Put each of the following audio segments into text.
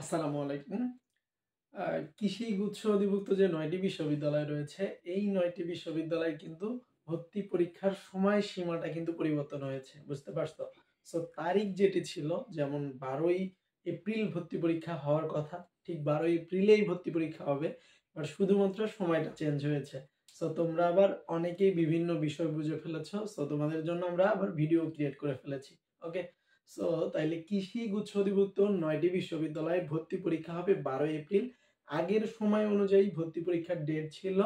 আসসালামু আলাইকুম। কৃষি গুচ্ছ অধিভুক্ত যে ৯টি বিশ্ববিদ্যালয় রয়েছে, এই ৯টি বিশ্ববিদ্যালয়ে কিন্তু ভর্তি পরীক্ষার সময়সীমাটা কিন্তু পরিবর্তন হয়েছে। বুঝতে পারছো? সো তারিখ যেটি ছিল যেমন ১২ই এপ্রিল ভর্তি পরীক্ষা হওয়ার কথা, ঠিক ১২ই এপ্রিলেই ভর্তি পরীক্ষা হবে। বাট শুধুমাত্র সময়টা চেঞ্জ হয়েছে। সো তোমরা আবার অনেকেই বিভিন্ন বিষয় বুঝে ফেলেছো। সো তোমাদের জন্য আমরা আবার ভিডিও ক্রিয়েট করে ফেলেছি। ওকে? সো তাইলে কৃষি গুচ্ছ অধিভুক্ত ৯টি বিশ্ববিদ্যালয়ে ভর্তি পরীক্ষা হবে ১২ এপ্রিল। আগের সময় অনুযায়ী ভর্তি পরীক্ষার ডেট ছিল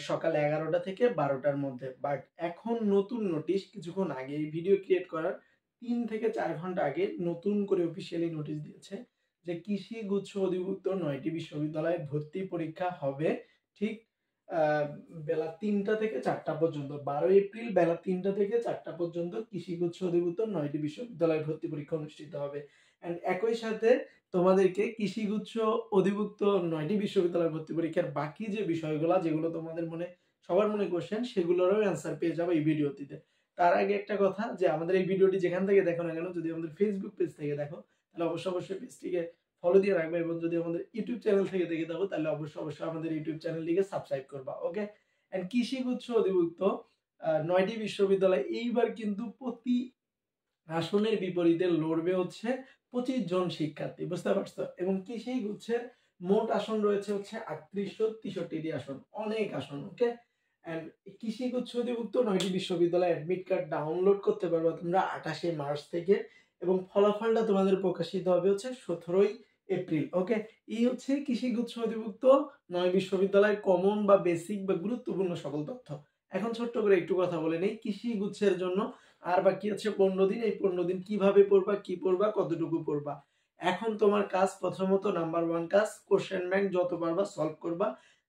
সকাল ১১টা থেকে ১২টার মধ্যে। বাট এখন নতুন নোটিশ কিছুক্ষণ আগে এই ভিডিও ক্রিয়েট করার ৩ থেকে ৪ ঘন্টা আগে নতুন করে অফিসিয়ালি নোটিশ দিয়েছে যে কৃষি গুচ্ছ অধিভুক্ত ৯টি বিশ্ববিদ্যালয়ে ভর্তি পরীক্ষা হবে ঠিক আ বেলা ৩টা থেকে ৪টা পর্যন্ত। ১২ এপ্রিল বেলা ৩টা থেকে ৪টা পর্যন্ত কৃষি গুচ্ছ অধিভুক্ত ৯টি বিশ্ববিদ্যালয়ে ভর্তি পরীক্ষা অনুষ্ঠিত হবে। অ্যান্ড একই সাথে তোমাদেরকে কৃষিগুচ্ছ অধিভুক্ত ৯টি বিশ্ববিদ্যালয় ভর্তি পরীক্ষার বাকি যে বিষয়গুলা যেগুলো তোমাদের মনে সবার মনে কোশ্চেন সেগুলোরও অ্যান্সার পেয়ে যাবে এই ভিডিওটিতে। তার আগে একটা কথা যে আমাদের এই ভিডিওটি যেখান থেকে দেখো না কেন যদি আমাদের ফেসবুক পেজ থেকে দেখো তাহলে অবশ্যই পেজটিকে ফলো দিয়ে রাখবে এবং যদি আমাদের ইউটিউব চ্যানেল থেকে দেখে থাকো তাহলে অবশ্যই আমাদের ইউটিউব চ্যানেলটিকে সাবস্ক্রাইব করবা। ওকে? অ্যান্ড কৃষিগুচ্ছ অধিভুক্ত ৯টি বিশ্ববিদ্যালয় এইবার কিন্তু প্রতি আসনের বিপরীতে লড়বে হচ্ছে ২৫ জন শিক্ষার্থী। বুঝতে পারছো? এবং কৃষি গুচ্ছের মোট আসন রয়েছে হচ্ছে ৩৮৬৩টি আসন। অনেক আসন। ওকে? অ্যান্ড কৃষি গুচ্ছ অধিভুক্ত ৯টি বিশ্ববিদ্যালয়ে অ্যাডমিট কার্ড ডাউনলোড করতে পারবা তোমরা ২৮শে মার্চ থেকে এবং ফলাফলটা তোমাদের প্রকাশিত হবে হচ্ছে ১৭ই এপ্রিল। ওকে? এই হচ্ছে কৃষি গুচ্ছ অধিভুক্ত ৯ বিশ্ববিদ্যালয়ের কমন বা বেসিক বা গুরুত্বপূর্ণ সকল তথ্য। এখন ছোট্ট করে একটু কথা বলে নেই কৃষি গুচ্ছের জন্য আর বাকি আছে ১৫ দিন। এই ১৫ দিন কিভাবে পড়বা, কি পড়বা, কতটুকু পড়বা। এখন তোমার কাজ প্রথমত নাম্বার 1 কাজ কোশ্চেন ব্যাংক যত পারবা সলভ করবা।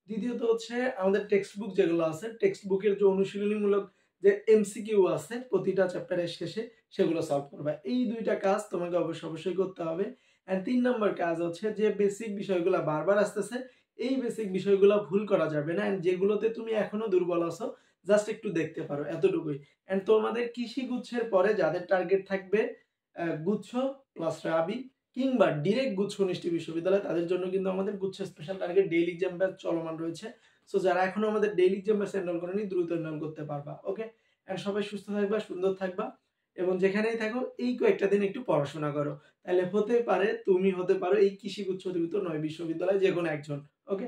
দ্বিতীয়ত হচ্ছে আমাদের টেক্সট বুক যেগুলো আছে, টেক্সট বুকের যে অনুশীলনীমূলক যে এমসিকিউ আছে প্রতিটা চ্যাপ্টারের শেষে সেগুলো সলভ করবা। এই দুইটা কাজ তোমাকে অবশ্যই করতে হবে। এন্ড ৩ নাম্বার কাজ হচ্ছে যে বেসিক বিষয়গুলো বারবার আসতেছে, এই বেসিক বিষয়গুলো ভুল করা যাবে না। এন্ড যেগুলোতে তুমি এখনো দুর্বল আছো জাস্ট একটু দেখতে পারো, এতটুকুই। এন্ড তোমাদের কৃষি গুচ্ছের পরে যাদের টার্গেট থাকবে গুচ্ছ প্লাস রাবি কিংবা ডিরেক্ট গুচ্ছ ১৯টি বিশ্ববিদ্যালয় তাদের জন্য কিন্তু আমাদের গুচ্ছ special target daily exam batch চলমান রয়েছে। সো যারা এখনো আমাদের ডেইলি এক্সাম ব্যাচ এনরোল করেনি দ্রুত এনরোল করতে পারবা। ওকে? এন্ড সবাই সুস্থ থাকবা, সুন্দর থাকবা এবং যেখানেই থাকো এই কয়েকটা দিন একটু পড়াশোনা করো। তাহলে হতে পারে তুমি হতে পারো এই কৃষি গুচ্ছ অধিভুক্ত ৯ বিশ্ববিদ্যালয় যেকোনো একজন। ওকে?